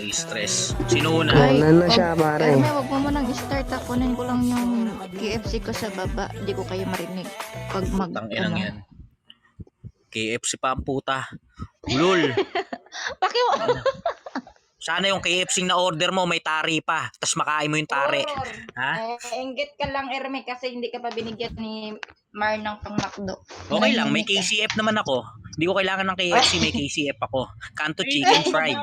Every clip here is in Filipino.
Stress. Sino una? Kunan na siya, pare. Erme, wag mo munang i-start. Kunin ko lang yung KFC ko sa baba. Di ko kayo marinig. Pag mag, Tanginang yan. KFC pa ang puta. Ulol. Sana yung KFC na order mo may tari pa. Tapos makain mo yung tari. Ha? Inggit ka lang, Erme, kasi hindi ka pa binigyan ni Mar ng pang-McDo. Okay lang, may KCF naman ako. Hindi ko kailangan ng KFC, may KCF ako. Kanto chicken fried.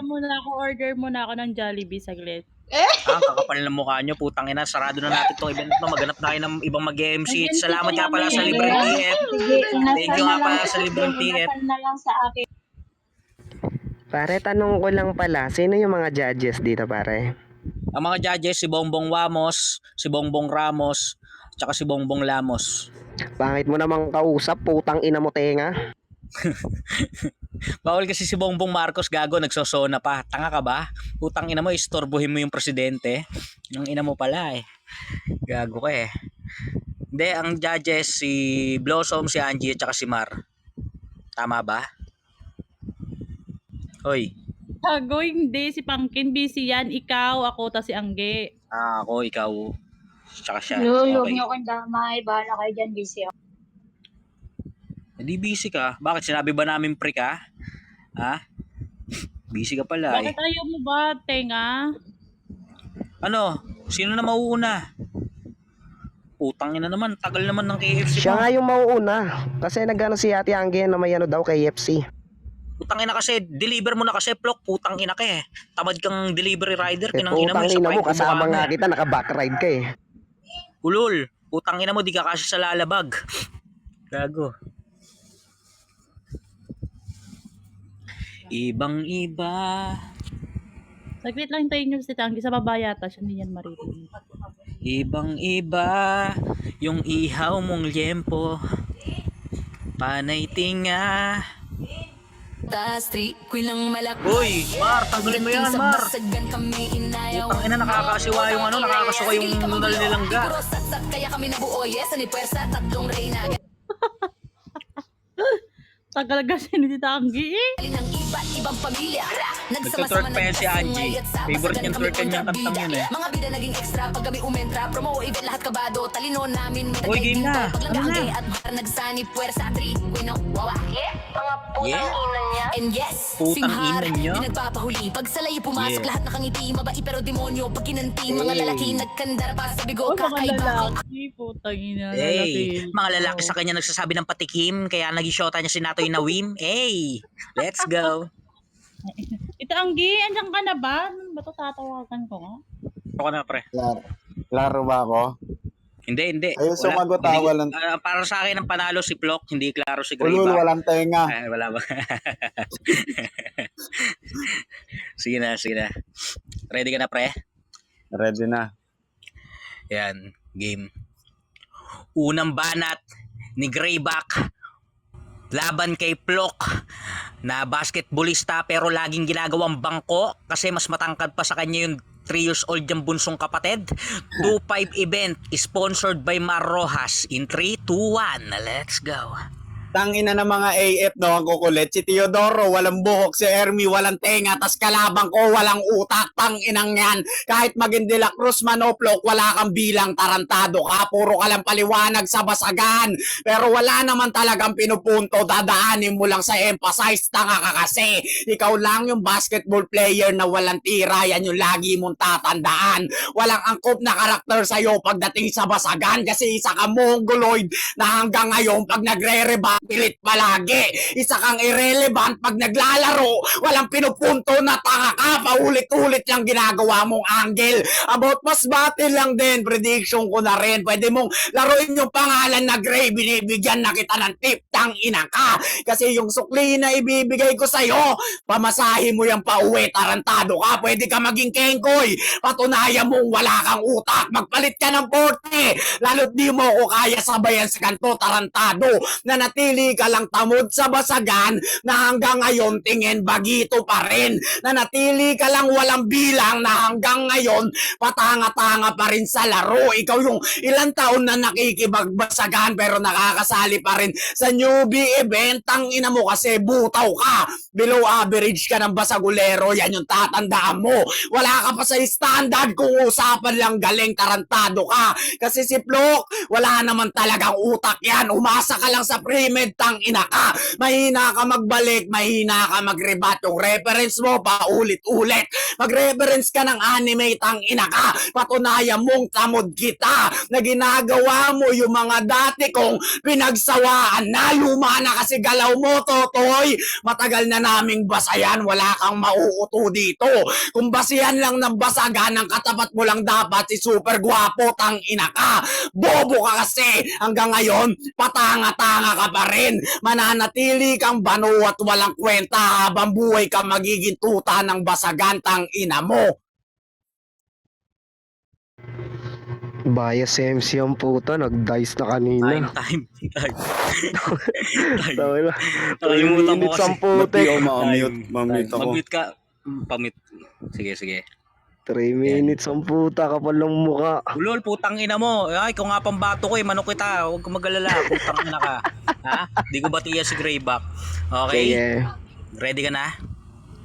Order muna ako ng Jollibee saglit. Ah, kakapal ng mukha nyo, putang ina, sarado na natin itong event na maghanap na kayo ng ibang mag-MC. Salamat nga pala sa libreng TF. Thank you nga pala sa libreng TF. na lang sa akin. Pare, tanong ko lang pala, sino yung mga judges dito, pare? Ang mga judges, si Bongbong Wamos, si Bongbong Ramos, tsaka si Bongbong Lamos. Pangit mo namang kausap, putang ina mo tenga. Bawal kasi si Bongbong Marcos, gago, nagsosona pa. Tanga ka ba? Putang ina mo, istorbohin mo yung presidente. Ang ina mo pala eh. Gago ka eh. Hindi, ang judges, si Blossom, si Angie, at saka si Mar. Tama ba? Hoy. Gago, hindi. Si Pumpkin, busy yan. Ikaw, ako, tas si Angge. Ah, ako, ikaw, tsaka siya. Lulog Okay. niyo kong damay. Bahala kayo dyan, busy ako. Hindi busy ka. Bakit? Sinabi ba namin pre ka? Ha? Busy ka pala eh. Bakit ayaw mo ba, Tenga? Ano? Sino na mauuna? Putang ina naman. Tagal naman ng KFC Siya mo. nga yung mauuna. Kasi nagano si Ate Angge na may ano daw kay FC. Putang ina kasi. Deliver mo na kasi, Plok. Putang ina ka eh. Tamad kang delivery rider. Eh, Kinang ina mo. putang Sa ina mo, pride kasama mo nga eh. kita, naka-backride ka eh. Ulol. Putang ina mo. Di ka kasi sa lalabag. Gago. Ibang iba. Saglit lang tayo nyo si Angge. Sa baba yata siya, hindi yan maririnig. Ibang iba. Yung ihaw mong liempo. Panay tinga. Uy, Mar, tanggalin mo yan, Mar. Putang ina, nakakasiwa yung ano, nakakasuka yung nunal nilang ga. Tagal kasi ni Tita Angge eh. Nagtutwerk pa yan si Angie. Favorite niyang twerkan niyang kantang yun eh. Mga bida naging extra pag kami umentra. Promo event lahat kabado. Talino namin. Uy, game na. Ano na? At nagsani puwersa. 3, wino, wawa. Mga Yeah. inan niya. And yes, Putang simhar, ina niya. pinagpapahuli. Pag salay pumasok Yeah. lahat nakangiti. Mabai pero demonyo. Pag kinanti, mga Hey. lalaki nagkandar pa sa bigo. Oh, mga Kakaiba. lalaki. Putang ina. Hey, mga lalaki sa kanya nagsasabi ng patikim, kaya nag-shota niya si Natoy Nawim. Hey, let's go. Tita Angge, andyan ka na ba? Ano ba ito tatawagan ko nga? Ako na pre. Klaro ba ako? Hindi. Ayun, sumagot Hindi. ah, walang- Para sa akin ang panalo si Plok, hindi klaro si Ulul, Grayback. walang tenga. Ay, wala ba? Sige na. Ready ka na, pre? Ready na. Yan, game. Unang banat ni Grayback laban kay Plok na basketballista pero laging ginagawang bangko kasi mas matangkad pa sa kanya yung 3 years old yung bunsong kapatid. 2-5 event sponsored by Mar Rojas in 3, 2, 1. Let's go. Tangina ng mga AF no, ang kukulit. Si Teodoro, walang buhok. Si Ermi, walang tenga. Tas kalabang ko, walang utak. Tanginang yan. Kahit maging De La Cruz, Manoplok, wala kang bilang. Tarantado ka. Puro ka lang paliwanag sa basagan. Pero wala naman talagang pinupunto. Dadaanin mo lang sa emphasize. Tanga ka kasi. Ikaw lang yung basketball player na walang tira. Yan yung lagi mong tatandaan. Walang angkop na karakter sa'yo pagdating sa basagan. Kasi isa ka mongoloid na hanggang ngayon pag nagre-rebound pilit palagi. Isa kang irrelevant pag naglalaro. Walang pinupunto na tanga ka. Paulit-ulit lang ginagawa mong angle. About mas battle lang din. Prediction ko na rin. Pwede mong laruin yung pangalan na Gray. Binibigyan na kita ng tip. Tang ina ka. Kasi yung sukli na ibibigay ko sa'yo, pamasahe mo yung pauwi. Tarantado ka. Pwede ka maging kengkoy. Patunayan mong wala kang utak. Magpalit ka ng porte. Lalo't di mo ko kaya sabayan sa kanto. Tarantado. Nanatili nanatili ka lang tamod sa basagan na hanggang ngayon tingin bagito pa rin. Nanatili ka lang walang bilang na hanggang ngayon patanga-tanga pa rin sa laro. Ikaw yung ilang taon na nakikibagbasagan pero nakakasali pa rin sa newbie event. Ang ina mo kasi butaw ka. Below average ka ng basagulero. Yan yung tatandaan mo. Wala ka pa sa standard kung usapan lang galing, tarantado ka. Kasi si Plok, wala naman talagang utak yan. Umasa ka lang sa pre-med, tang ina ka. Mahina ka magbalik, mahina ka mag-rebat. Yung reference mo pa ulit-ulit. Mag-reference ka ng anime, tang ina ka. Patunayan mong tamod kita na ginagawa mo yung mga dati kong pinagsawaan na. Luma na kasi galaw mo, Totoy. Matagal na naming basayan, wala kang mauuto dito. Kung basihan lang ng basagan, ng katapat mo lang dapat si super gwapo, tang ina ka. Bobo ka kasi. Hanggang ngayon, patanga-tanga ka pa rin. Mananatili kang bano at walang kwenta habang buhay ka magiging tuta ng basagan, tang ina mo. Bias si MC ang puta, nag-dice na kanina. Time. Tawa na. 3 Nakalimutan ko minutes kasi. ang puta. Mamute ako. Mag-mute ka. Pamute. Sige. 3 minutes ang puta, kapal ng muka. Ulol, putang ina mo. Ay, ikaw nga pambato ko eh. Manok kita. Huwag kang mag-alala. Putang ina ka. Ha? Di ko batiya si Greyback. Okay? Sige. Ready ka na?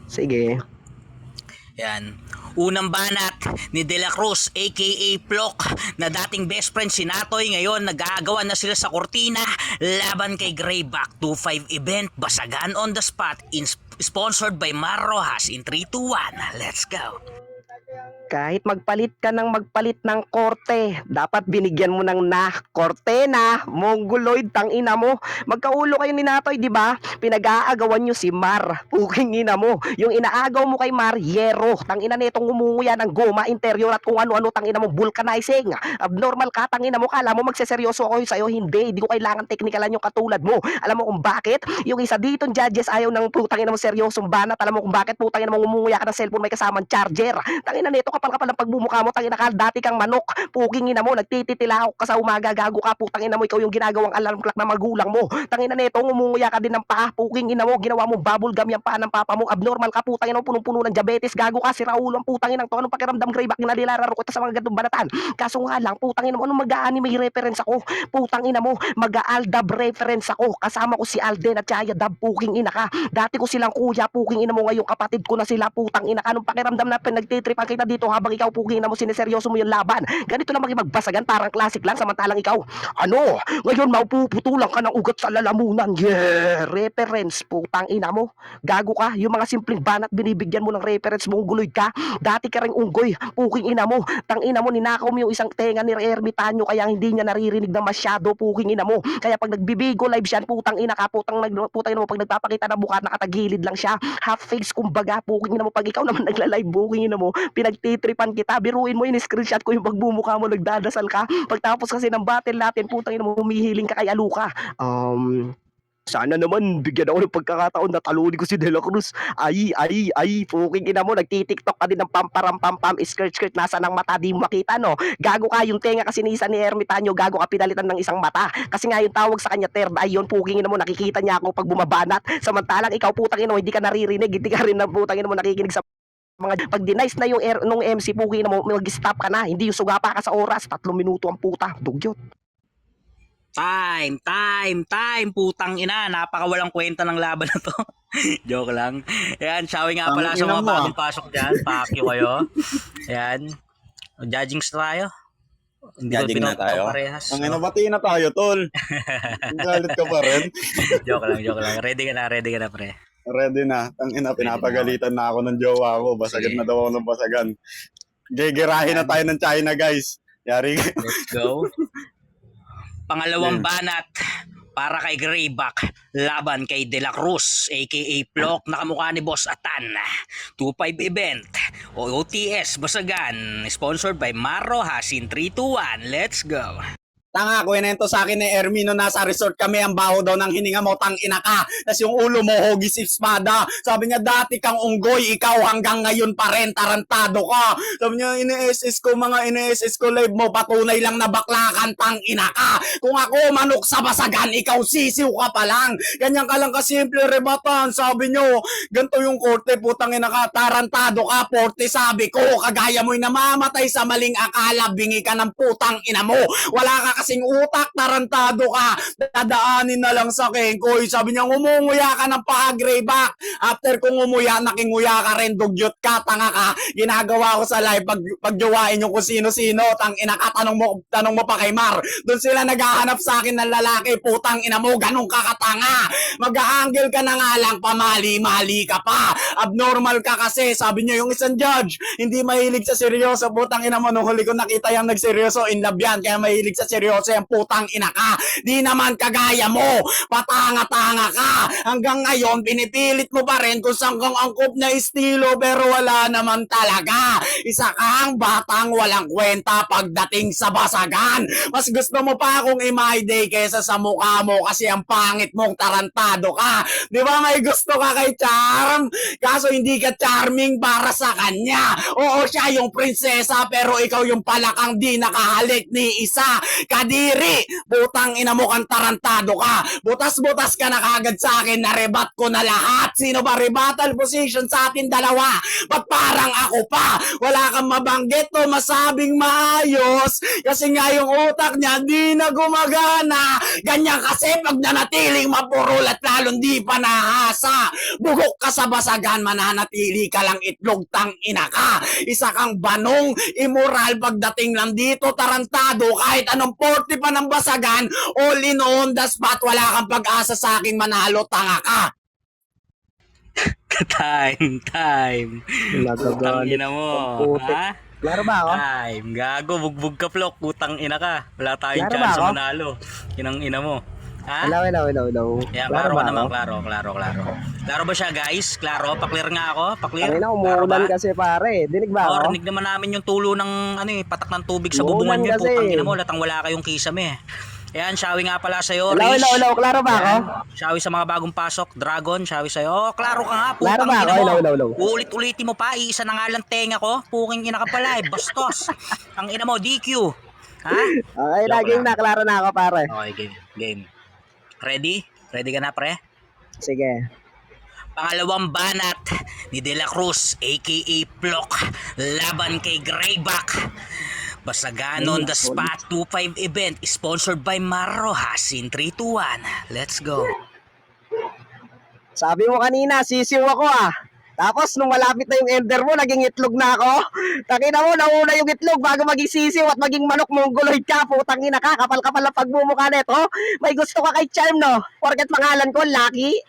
Sige. Yan. Unang banat ni De La Cruz aka Plok na dating best friend si Natoy, ngayon nag-aagawan na sila sa kortina laban kay Greyback. 2-5 event, basagan on the spot, sponsored by Mar Rojas in 3, 2, 1. Let's go. Kahit magpalit ka ng korte, dapat binigyan mo ng korte na, mongoloid, tang ina mo. Magkaulo kayo ni Natoy, di ba? Pinag-aagawan nyo si Mar, puking ina mo. Yung inaagaw mo kay Mar, yero. Tang ina nitong umunguya ng goma, interior at kung ano-ano, tang ina mo, vulcanizing. Abnormal ka, tang ina mo, kala mo magseseryoso ako sa'yo, hindi ko kailangan teknikalan yung katulad mo. Alam mo kung bakit? Yung isa ditong judges ayaw ng putang ina mo seryosong banat. Alam mo kung bakit? Putang ina mo, umunguya ka ng cellphone, may kasamang charger. Tang ina nito, kapal-kapal ng pagmumukha mo, tangina ka, dati kang manok, puking ina mo, nagtititilaok ka sa umaga, gago ka, putang ina mo, ikaw yung ginagawang alarm clock na magulang mo, tangina nito, umunguya ka din ng paa, puking ina mo, ginawa mo bubble gum yung paa ng papa mo, abnormal ka, putang ina mo, punong-puno ng diabetes, gago ka, sira ulo ang putang ina, to, anong pakiramdam, Greyback, na nilalaro ko sa mga gantong banatan, kaso nga lang, putang ina mo, anong mag-a-anime reference ako, putang ina mo, mag-a-aldab reference ako, kasama ko si Alden at Chaya Dab, puking ina ka, dati ko silang kuya, puking ina mo, ngayon kapatid ko na sila, putang ina ka, anong pakiramdam na pinagtitripan kita dito habang ikaw puking na mo sineseryoso mo yung laban. Ganito lang makipagbasagan, parang classic lang, samantalang ikaw, ano, ngayon maupuputulan ka ng ugat sa lalamunan. Yeah, reference, putang ina mo. Gago ka, yung mga simpleng banat binibigyan mo ng reference mo, ungguloy ka. Dati ka ring unggoy, puking ina mo. Tang ina mo, ninakaw mo yung isang tenga ni Ermitanyo kaya hindi niya naririnig na masyado, puking ina mo. Kaya pag nagbibigo live siya, putang ina ka, putang ina mo, pag nagpapakita ng mukha, nakatagilid lang siya. Half face, kumbaga, puking ina mo. Pag ikaw naman nagla-live, puking ina mo, pinagtitripan kita, biruin mo, in-screenshot ko yung pagbumukha mo, nagdadasal ka. Pagtapos kasi ng battle natin, putang ina mo, humihiling ka kay Aluka. Sana naman, bigyan ako ng pagkakataon na talunin ko si De La Cruz. Ay, puking ina mo, nagtitiktok ka din ng pamparam-pampam, skirt, nasa ng mata, di mo makita, no? Gago ka, yung tenga kasi ni Ermitanyo, gago ka, pinalitan ng isang mata. Kasi nga yung tawag sa kanya, third eye yun, puking ina mo, nakikita niya ako pag bumabanat. Samantalang ikaw, putang ina mo, hindi ka naririnig, hindi ka rin na putang ina mo nakikinig sa mga pag denies na yung nung MC, puki na mo, mag-stop ka na, hindi yung sugapa ka sa oras, 3 minuto ang puta, dugyot. Time, putang ina, napakawalang kwenta ng laban na to. Joke lang. Ayan, shouting nga pala sa mga bagong pasok dyan, pakyo kayo. Ayan, judging tayo. Hindi Judging na tayo. Parehas. Ang inabatiin na tayo, tol. Galit ka pa rin. Joke lang. Ready ka na, pre. Ready na. Ang ina, pinapagalitan na ako ng jowa ko. Basagan na daw ako ng basagan. Gigirahin na tayo ng China, guys. Yari. Let's go. Pangalawang banat para kay Greyback laban kay De La Cruz aka Plok na kamukha ni Boss Atan. 2-5 event o OTS basagan, sponsored by Mar Rojas in 3, 2, 1. Let's go. Tanga, kwento sa akin ni Ermi no nasa resort kami, ang baho daw ng hininga mo, tang ina ka. Tapos yung ulo mo, hugis espada. Sabi niya, dati kang unggoy, ikaw hanggang ngayon pa rin, tarantado ka. Sabi niya, ina-SS ko, mga ina-SS ko live mo, patunay lang na bakla kang tang ina ka. Kung ako manok sa basagan, ikaw sisiw ka pa lang. Ganyan ka lang kasimple, rebatan. Sabi niyo, ganito yung korte, putang ina ka, tarantado ka, porte sabi ko. Kagaya mo'y namamatay sa maling akala, bingi ka ng putang ina mo. Wala ka kasing utak, tarantado ka, dadaanin na lang sa kengkoy. Sabi niya, umunguya ka ng pag-grayback. After kung umuya, nakinguya ka rin, dugyot ka, tanga ka. Ginagawa ko sa live, pagjowain yung kung sino-sino, tang ina ka, tanong mo pa kay Mar. Doon sila naghahanap sa akin ng lalaki, putang ina mo, ganun ka katanga. Mag-a-angle ka na nga lang, pamali-mali ka pa. Abnormal ka kasi, sabi niya yung isang judge, hindi mahilig sa seryoso, putang ina mo, nung huli ko nakita yung nagseryoso, in love yan, kaya mahilig sa seryoso yung putang ina ka. Di naman kagaya mo, patanga-tanga ka. Hanggang ngayon, pinipilit mo pa rin kung saan kang angkop na estilo, pero wala naman talaga. Isa kang batang walang kwenta pagdating sa basagan. Mas gusto mo pa akong i-my day kaysa sa mukha mo kasi ang pangit mong tarantado ka. Di ba may gusto ka kay Charm? Kaso hindi ka charming para sa kanya. Oo, siya yung prinsesa pero ikaw yung palakang di nakahalik ni isa. Kadiri, putang ina mo kang tarantado ka. Butas-butas ka na kagad sa akin, narebat ko na lahat. Sino ba rebuttal position sa atin dalawa? Ba't parang ako pa? Wala kang mabanggit o masabing maayos kasi nga yung utak niya di na gumagana. Ganyan kasi pag nanatiling mapurol at lalong di pa nahasa. Bugok ka sa basagan, mananatili ka lang itlog, tang ina ka. Isa kang banong, immoral pagdating lang dito, tarantado. Kahit anong 40 pa ng basagan, all in on the spot, wala kang pag-asa sa akin manalo, tanga ka. Time. Putang ina mo. Ha? Klaro ba ako? Time. Gago, bugbog ka, Plok. Putang ina ka. Wala tayong Klaro ba chance ako? manalo. Inang ina mo. Ha? Hello. Yeah, Klaro klaro ba naman, ako? klaro. Klaro ba siya, guys? Klaro, paklear nga ako. Paklear. Ay na, Klaro umuulan ba? kasi pare. Dinig ba ako? Rinig naman namin yung tulo ng patak ng tubig sa Umuulan bubungan niyo. kasi. Putang ina mo, latang wala kayong kisame. Ayan, shawi nga pala sa'yo, Hello. Rish. Klaro ba ako? Shawi sa mga bagong pasok, Dragon, shawi sa'yo. Oh, klaro ka nga, Klaro putang ba ina ako? mo. Hello. Uulit-ulitin mo pa, iisa na nga lang tenga ko. Puking ina ka pala eh, bastos. Ang ina mo, DQ. Ha? Okay na, Joke game lang. na. Klaro na ako pare. Okay, game. Ready? Ready ka na, pre? Sige. Pangalawang banat ni De La Cruz, aka Plok, laban kay Grayback. Basagan on the spot 2-5 event sponsored by Marojas in 3, 2, 1. Let's go. Sabi mo kanina, sisiw ako ah. Tapos nung malapit na yung ender mo, naging itlog na ako. Takina mo, nauna yung itlog bago maging sisiw at maging manok, mongoloid ka. Putang ina ka, kapal-kapal ang pagmumukha nito. May gusto ka kay Charm, no? Porket pangalan ko, Lucky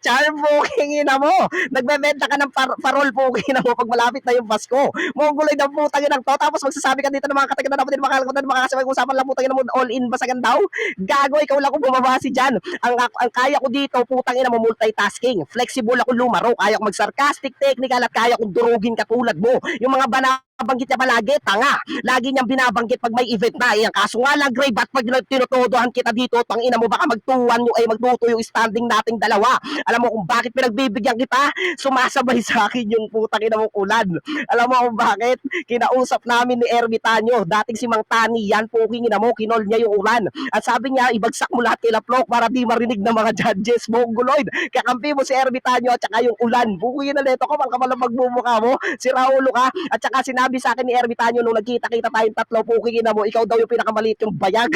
Charm, puking ina mo. Nagbebenta ka ng parol, puking ina mo, pag malapit na yung Pasko. Mongoloid ang putang ina to. Tapos magsasabi ka dito ng mga kataga na dapat din makakalimutan, kasi mag-usapan lang putang ina mo, all in basagan daw. Gago, ikaw lang kung bumabasi dyan. Ang kaya ko dito, putang ina mo, multitasking. Flexible ako lumaro, kaya ko magsarcastic, technical at kaya kong durugin katulad mo. Yung mga binabanggit niya palagi, tanga. Lagi niyang binabanggit pag may event na. Yan. Kaso nga lang, Gray, ba't pag tinutodohan kita dito, tangina mo, baka magtuwan yung, magtuto yung standing nating dalawa. Alam mo kung bakit pinagbibigyan kita? Sumasabay sa akin yung putang ina mong ulan. Alam mo kung bakit? Kinausap namin ni Ermitanyo, dating si Mang Tani, yan, puking ina mo, kinol niya yung ulan. At sabi niya, ibagsak mo lahat kila Plok para di marinig ng mga judges, mongoloid. Kakampi mo si Ermitanyo at saka yung ulan. Bukuyin na neto ko, malkamal ang magmumukha mo. Si Raulo ka. At saka sinabi sa akin ni Ermitanyo nung nagkita-kita tayong tatlo, puking ina mo, ikaw daw yung pinakamaliit yung bayag.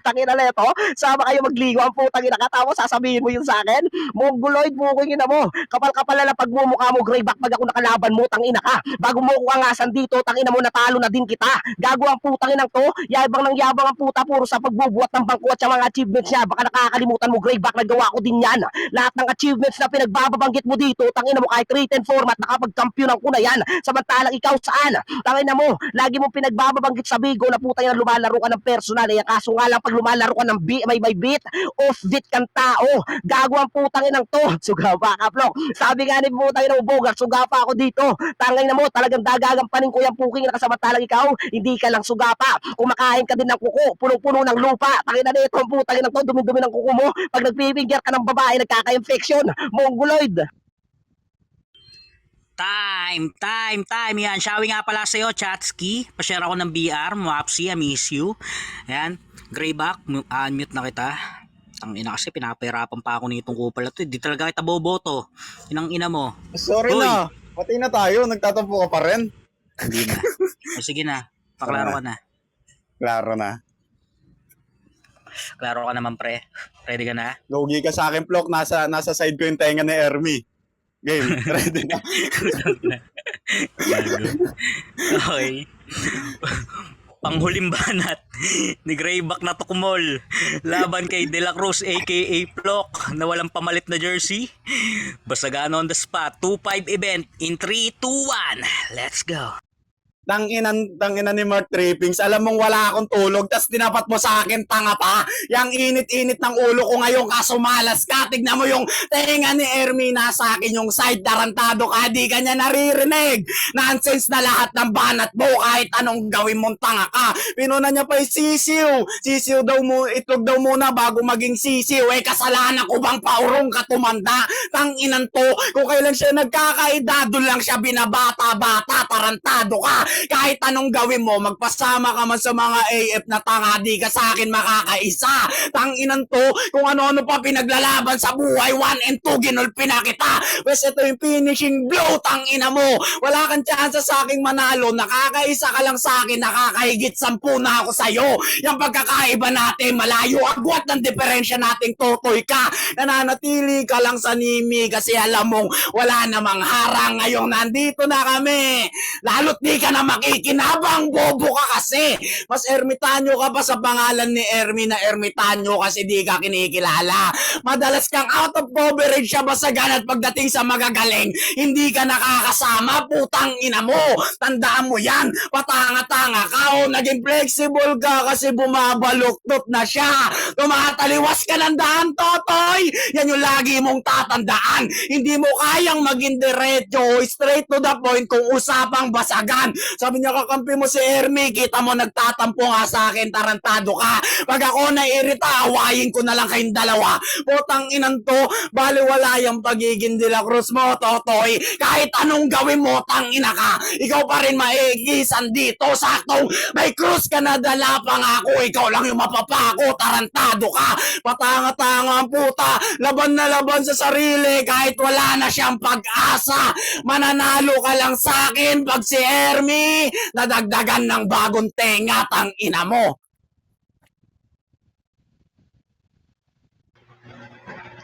Tangin na neto, sama kayo magligo ang putang ina ka, tapos sasabihin mo yun sa akin. Mongoloid, puking ina mo. Kapal-kapal na pagmumukha mo, Grayback, pag ako nakalaban mo, tangina ka. Bago mo ko angasan dito, tangina mo, natalo na din kita. Gago ang putang inang to. Yabang ng yabang ang puta, puro sa pagbubuhat ng bangko at sa mga achievements niya. Baka nakakalimutan mo, Grayback, nagawa ko din yan. Lahat ng achievements na pinagbababanggit mo dito, tangina mo, kahit written format, nakapag-championan ko na yan. Samantalang ikaw saan? Tangin na mo, lagi mong pinagbababanggit sa Bigo na putang ina lumalaro ka ng personal. Eh, kaso nga lang pag lumalaro ka ng may beat, off-beat kang tao. Gago ang putang inang to. Sugapa ka, Flok. Sabi nga ni putang ina Bogart, sugapa ako dito. Tangin na mo, talagang dagagampanin ko yung puking nakasamantalang ikaw. Hindi ka lang sugapa. Kumakain ka din ng kuko, punong-puno ng lupa. Tangin na nito ang putang inang to, dumi-dumi ng kuko mo. Pag nagpipinggir ka ng babae, nagkaka-infection. Mongoloid. Time. Yan, shouting nga pala sa'yo, Chatski. Pa-share ako ng BR, Mwapsi, I miss you. Yan, Greyback, unmute na kita. Ang ina kasi, pinapahirapan pa ako nitong kupal na to. Di talaga kita boboto. Inang ina mo. Sorry Hoy. na. Pati na tayo. Nagtatampo ka pa rin. Hindi na. O sige na, paklaro ka na. Klaro na. Klaro ka naman, pre. Ready ka na? Lugi ka sa akin, Plok. Nasa side ko yung tenga ni Ermi. Game. Ready na. Okay. Panghuling banat ni Greyback na Tukumol laban kay De La Cruz aka Plok na walang pamalit na jersey. Basagan on the spot. 2-5 event in 3, 2, 1. Let's go. Tanginan ni Mark Trippings, alam mong wala akong tulog, tas dinapat mo sa akin, tanga pa. Yang init-init ng ulo ko ngayon, kaso malas ka. Tignan mo yung tenga ni Ermi, nasa akin yung side, tarantado ka, di ka niya naririnig. Nonsense na lahat ng banat mo, kahit anong gawin mong tanga ka. Pinuna niya pa yung sisiw. Sisiw daw mo, itlog daw muna bago maging sisiw. Eh, kasalanan ko bang paurong ka tumanda? Tanginan to, kung kailan siya nagkakaedad, doon lang siya binabata-bata, tarantado ka. Kahit anong gawin mo, magpasama ka man sa mga AF na tanga, di ka sa akin makakaisa. Tanginan to, kung ano-ano pa pinaglalaban sa buhay, 1 and 2, ginulpi na kita. Bes, ito yung finishing blow, tangina mo. Wala kang chance sa aking manalo, nakakaisa ka lang sa akin, nakakahigit 10 na ako sa'yo. Yung pagkakaiba natin, malayo, agwat ng diferensya nating totoy ka. Nananatili ka lang sa nimi kasi alam mong wala namang harang. Ngayong nandito na kami. Lalo't di ka na makikinabang, bobo ka kasi. Mas ermitanyo ka pa sa pangalan ni Ermi na ermitanyo kasi di ka kinikilala. Madalas kang out of coverage siya basagan at pagdating sa magagaling, hindi ka nakakasama, putang ina mo. Tandaan mo yan, patanga-tanga ka o naging flexible ka kasi bumabaluktot na siya. Tumataliwas ka ng daan, Totoy. Yan yung lagi mong tatandaan. Hindi mo kayang maging diretso o straight to the point kung usapang basagan. Sabi niya, kakampi mo si Ermi, kita mo nagtatampo nga sa akin, tarantado ka. Pag ako naiirita, awayin ko na lang kayong dalawa. Putang inan to, baliwala yung pagiging De La Cruz mo, Totoy. Kahit anong gawin mo, tangina ka, ikaw pa rin maigisan dito. Saktong may krus ka na dala pa nga ako, ikaw lang yung mapapako, tarantado ka. Patanga-tanga ang puta, laban na laban sa sarili, kahit wala na siyang pag-asa. Mananalo ka lang sa akin pag si Ermi nadagdagan ng bagong tenga, tang ina mo.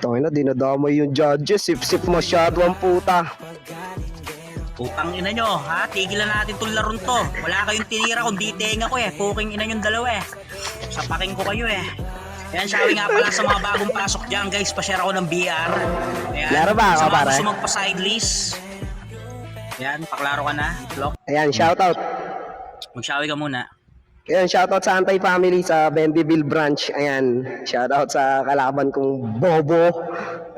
Tangin na, dinadamay yung judges. Sip-sip masyado ang puta. Putang ina nyo, ha? Tigilan natin itong laron to. Wala kayong tinira kundi tenga ko eh. Puking ina yung dalawa eh. Sapaking ko kayo eh. Ayan, shouting nga pala sa mga bagong pasok dyan, guys. Pa-share ako ng BR. Ayan, Laro ba ako, sa mga pare? gusto magpa-side list. Ayan, paklaro ka na. Block. Ayan, shoutout. Mag-shouting ka muna. Ayan, shoutout sa Antay Family sa Bendyville branch. Ayan, shoutout sa kalaban kong Bobo.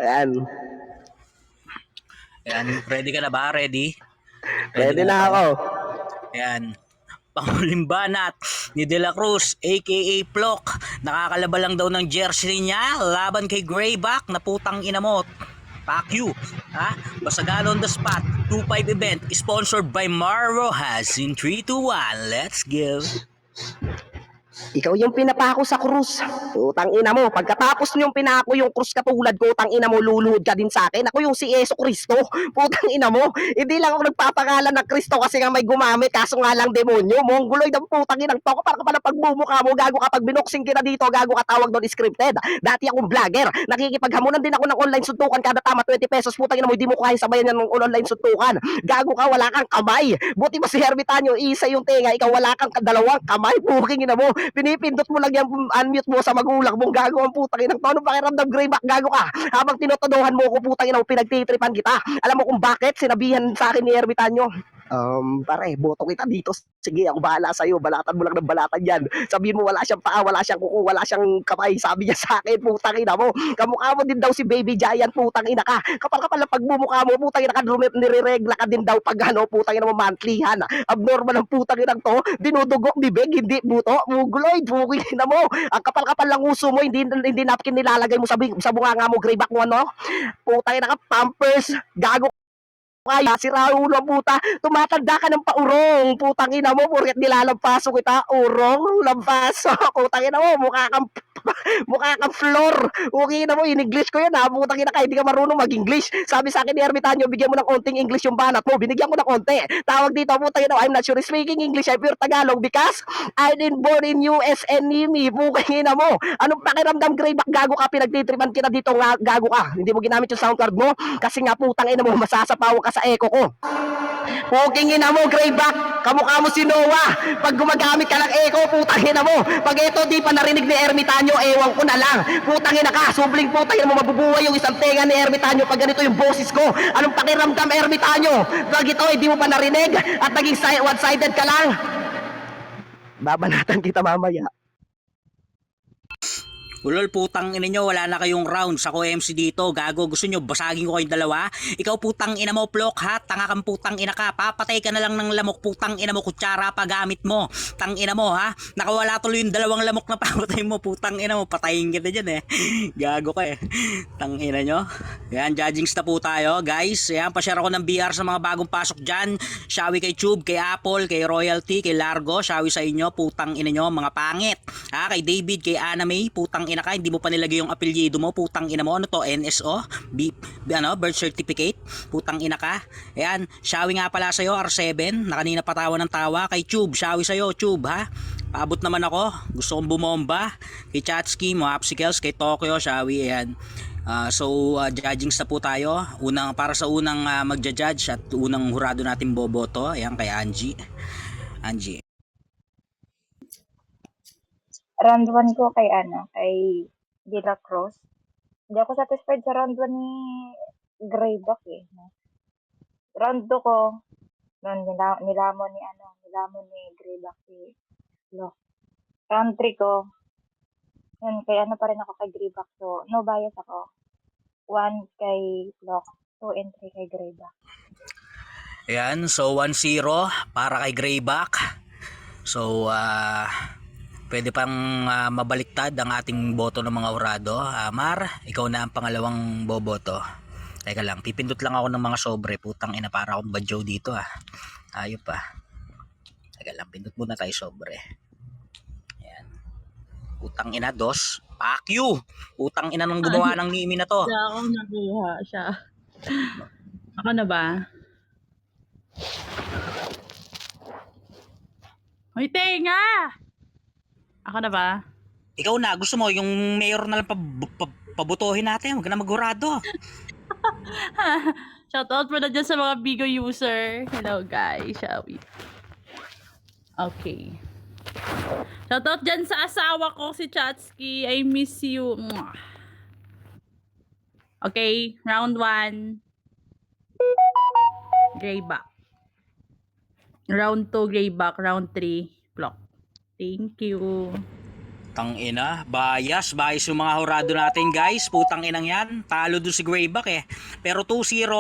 Ayan, Ayan, ready ka na ba? Ready? ready na ako. Ayan. Panghuling banat ni De La Cruz aka Plok. Nakakalaba lang daw ng jersey niya laban kay Greyback na putang ina mo. Fuck you. Ha? Basagan on the spot. 2-5 event sponsored by Mar Rojas in 3, 2, 1. Let's go. Ikaw yung pinapako sa krus. Utang ina mo. Pagkatapos niyong pinako yung krus katulad ko, utang ina mo, luluhod ka din sa akin. Ako yung si Yeso Cristo. Putang ina mo. Hindi lang ako nagpapangalan ng Kristo kasi nga may gumamit. Kaso nga lang demonyo. Mongoloid ang putang inang to. Para ka pala pagbumukha mo. Gago ka pag binoksing kita dito. Gago ka tawag doon scripted. Dati akong vlogger. Nakikipaghamunan din ako ng online suntukan. Kada tama 20 pesos. Putang ina mo. Hindi mo kaya sabayan yan ng online suntukan. Gago ka. Wala kang kamay. Buti pa si Hermitanyo. Isa yung tenga. Ikaw wala kang dalawang kamay. Puking ina mo. Pinipindot mo lang yan, unmute mo sa magulang mong gago ang putang inang to. Ano pakiramdam, Greyback, gago ka? Habang tinotodohan mo ko, putang inang pinagtitripan kita. Alam mo kung bakit sinabihan sa akin ni Ermitanyo? Pare, boto kita dito. Sige, ako bahala sa'yo. Balatan mo lang ng balatan yan. Sabihin mo wala siyang paa, wala siyang kuko, wala siyang kamay. Sabi niya sa akin, putang ina mo. Kamukha mo din daw si Baby Giant, putang ina ka. Kapal-kapal ang pagmumukha mo, putang ina ka, nireregla ka din daw pag ano, putang ina mo, monthlyhan. Abnormal ang putang ina to. Dinudugok bibig, hindi buto. Mugloid, putang ina mo. Ang kapal-kapal lang uso mo, hindi napkin nilalagay mo sa bunganga mo, grayback mo ano. Putang ina ka, Pampers, gago kaya si Raul ang puta, tumatanda ka ng paurong, putang ina mo, porket nilalampaso kita, urong, lampaso, putang ina mo, mukha kang floor, okay na mo, in-English ko yan ha, putang ina ka, hindi ka marunong mag-English, sabi sa akin ni Ermitanyo, bigyan mo ng konting English yung banat mo, binigyan ko ng konti, tawag dito, putang ina, I'm not sure speaking English, I'm pure Tagalog, because I didn't born in US and Nimi, putang ina mo, anong pakiramdam, grayback, gago ka, pinagtitripan kita dito, nga, gago ka, hindi mo ginamit yung sound card mo, kasi nga putang ina mo, masasapaw ka sa echo ko. Puking ina mo, grayback, kamukha mo si Noah. Pag gumagamit ka ng echo, putang ina mo. Pag ito di pa narinig ni Ermitanyo, ewan ko na lang. Putang ina ka, subling putang ina mo, mabubuhay yung isang tenga ni Ermitanyo pag ganito yung boses ko. Anong pakiramdam, Ermitanyo? Pag ito, hindi mo pa narinig at naging one-sided ka lang. Babanatan kita mamaya. Ulol, putang ina nyo, wala na kayong rounds. Ako MC dito, gago, gusto nyo basagin ko kayong dalawa? Ikaw putang ina mo, Plok, ha? Tanga kang putang ina ka, papatay ka na lang ng lamok, putang ina mo, kutsara pa gamit mo. Tang ina mo, ha? Nakawala tuloy yung dalawang lamok na papatay mo, putang ina mo, patayin kita dyan eh. Gago ka eh. Tang ina nyo. Yan, judgings na po tayo, guys. Yan, pa-share ako ng BR sa mga bagong pasok dyan. Shawi kay Tube, kay Apple, kay Royalty, kay Largo, shawi sa inyo, putang ina nyo, mga pangit. Ha? Kay David, kay Anime, putang ina ka, hindi mo pa nilagay yung apelyido mo, putang ina mo, ano to, NSO, birth certificate, putang ina ka. Ayan, shawi nga pala sa'yo, R7, na kanina patawa ng tawa. Kay Tube, shawi sa'yo, Tube, ha? Paabot naman ako, gusto kong bumomba. Kay Chatsky, mga Apsicles, kay Tokyo, shawi, ayan. Judgings na po tayo. Para sa unang magja-judge at unang hurado natin boboto, ayan, kay Angie. Round 1 ko kay kay De La Cruz. Hindi ako satisfied sa round 1 ni Grayback eh. No? Round 2 ko, nilamon ni Grayback si Lo. Round 3 ko, yun, kay pa rin ako kay Grayback. So, no bias ako. 1 kay Lock, 2 and 3 kay Grayback. Ayan, so 1-0 para kay Grayback. So, pwede pang mabaliktad ang ating boto ng mga hurado. Mar, ikaw na ang pangalawang boboto. Teka lang, pipindot lang ako ng mga sobre. Putang ina, para akong badyaw dito ah. Ayop pa. Teka lang, pindot muna tayo sobre. Ayan. Putang ina, dos. Fuck you! Putang ina nung gumawa ng nimi na to. Siya ako nakuha siya. Ako na ba? Hoy, tenga! Ako na ba? Ikaw na, gusto mo yung mayor na lang pabutuhin natin. Huwag na maghurado. Shoutout mo na dyan sa mga Bigo user. Hello guys, shall we? Okay. Shoutout dyan sa asawa ko si Chatsky. I miss you. Mwah. Okay, round 1. Grayback. Round 2, Grayback. Round 3, Plok. Thank you. Tang ina, bias yung mga hurado natin guys. Putang inang yan. Talo doon si Grayback eh. Pero 2-0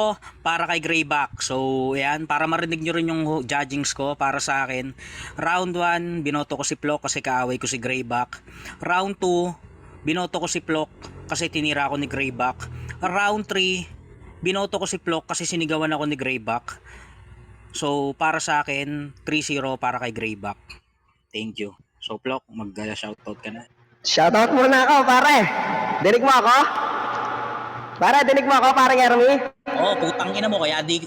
para kay Grayback. So, yan, para marinig nyo rin yung judgings ko para sa akin. Round 1, binoto ko si Plok kasi kaaway ko si Grayback. Round 2, binoto ko si Plok kasi tinira ako ni Grayback. Round 3, binoto ko si Plok kasi sinigawan ako ni Grayback. So, para sa akin, 3-0 para kay Grayback. Thank you. So, Plok, mag-shoutout ka na. Shoutout muna ako, pare. Dinig mo ako? Pare, dinig mo ako, pare Ermi? Oo, putang ina mo, kaya di